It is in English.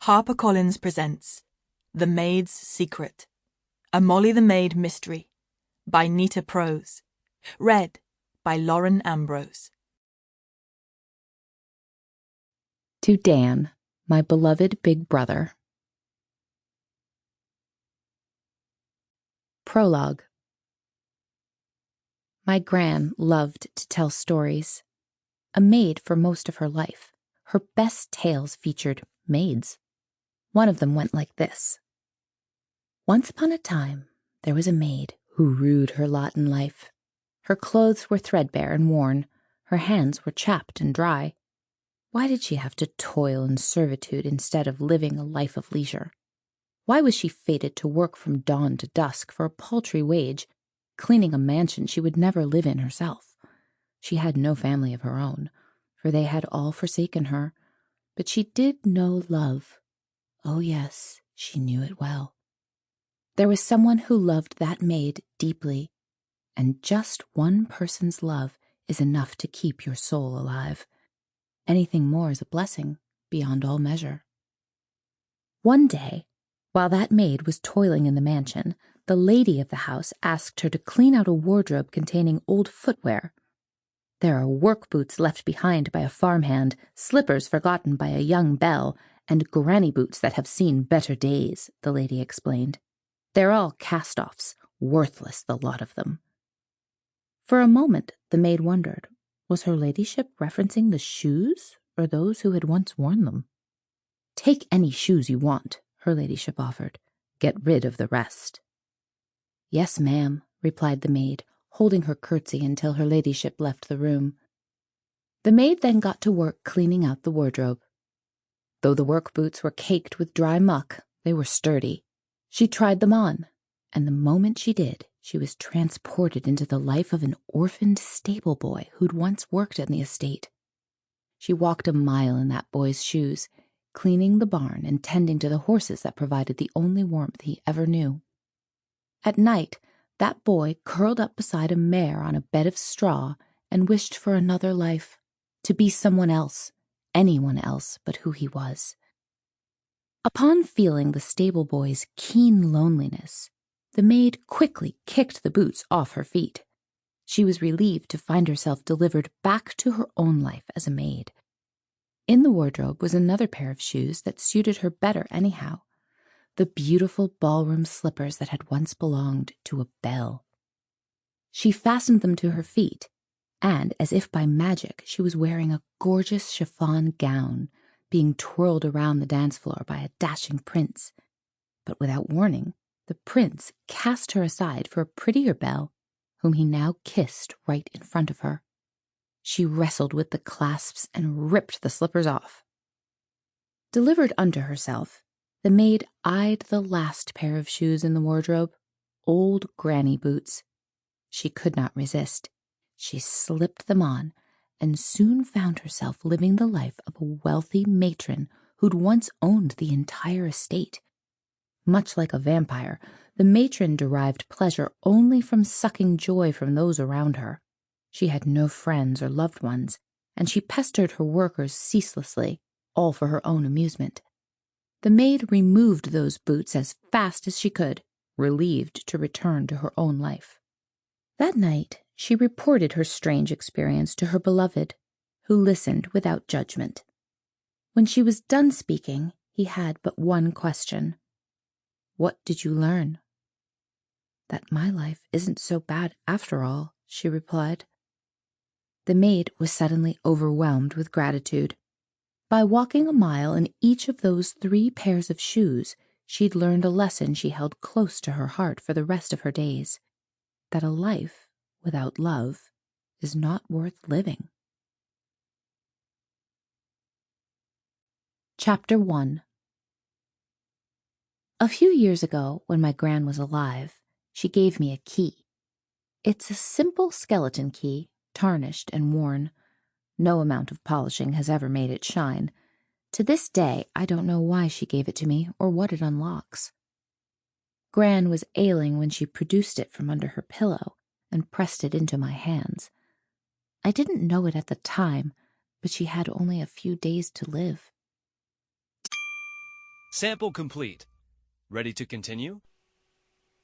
HarperCollins presents The Maid's Secret, a Molly the Maid mystery by Nita Prose, read by Lauren Ambrose. To Dan, my beloved big brother. Prologue. My gran loved to tell stories. A maid for most of her life, her best tales featured maids. One of them went like this. Once upon a time, there was a maid who rued her lot in life. Her clothes were threadbare and worn. Her hands were chapped and dry. Why did she have to toil in servitude instead of living a life of leisure? Why was she fated to work from dawn to dusk for a paltry wage, cleaning a mansion she would never live in herself? She had no family of her own, for they had all forsaken her, but she did know love. Oh yes, she knew it well. There was someone who loved that maid deeply, and just one person's love is enough to keep your soul alive. Anything more is a blessing beyond all measure. One day, while that maid was toiling in the mansion, the lady of the house asked her to clean out a wardrobe containing old footwear. There are work boots left behind by a farmhand, slippers forgotten by a young belle, and granny boots that have seen better days, the lady explained. They're all cast-offs, worthless, the lot of them. For a moment, the maid wondered, was her ladyship referencing the shoes or those who had once worn them? Take any shoes you want, her ladyship offered. Get rid of the rest. Yes, ma'am, replied the maid, holding her curtsy until her ladyship left the room. The maid then got to work cleaning out the wardrobe. Though the work boots were caked with dry muck, they were sturdy. She tried them on, and the moment she did, she was transported into the life of an orphaned stable boy who'd once worked in the estate. She walked a mile in that boy's shoes, cleaning the barn and tending to the horses that provided the only warmth he ever knew. At night, that boy curled up beside a mare on a bed of straw and wished for another life, to be someone else, anyone else but who he was. Upon feeling the stable boy's keen loneliness, the maid quickly kicked the boots off her feet. She was relieved to find herself delivered back to her own life as a maid. In the wardrobe was another pair of shoes that suited her better anyhow, the beautiful ballroom slippers that had once belonged to a belle. She fastened them to her feet, and, as if by magic, she was wearing a gorgeous chiffon gown, being twirled around the dance floor by a dashing prince. But without warning, the prince cast her aside for a prettier belle, whom he now kissed right in front of her. She wrestled with the clasps and ripped the slippers off. Delivered unto herself, the maid eyed the last pair of shoes in the wardrobe, old granny boots. She could not resist. She slipped them on, and soon found herself living the life of a wealthy matron who'd once owned the entire estate. Much like a vampire, the matron derived pleasure only from sucking joy from those around her. She had no friends or loved ones, and she pestered her workers ceaselessly, all for her own amusement. The maid removed those boots as fast as she could, relieved to return to her own life. That night, she reported her strange experience to her beloved, who listened without judgment. When she was done speaking, he had but one question. What did you learn? That my life isn't so bad after all, she replied. The maid was suddenly overwhelmed with gratitude. By walking a mile in each of those 3 pairs of shoes, she'd learned a lesson she held close to her heart for the rest of her days, that a life without love is not worth living. Chapter 1. A few years ago, when my gran was alive, she gave me a key. It's a simple skeleton key, tarnished and worn. No amount of polishing has ever made it shine. To this day, I don't know why she gave it to me or what it unlocks. Gran was ailing when she produced it from under her pillow and pressed it into my hands. I didn't know it at the time, but she had only a few days to live. Sample complete. Ready to continue?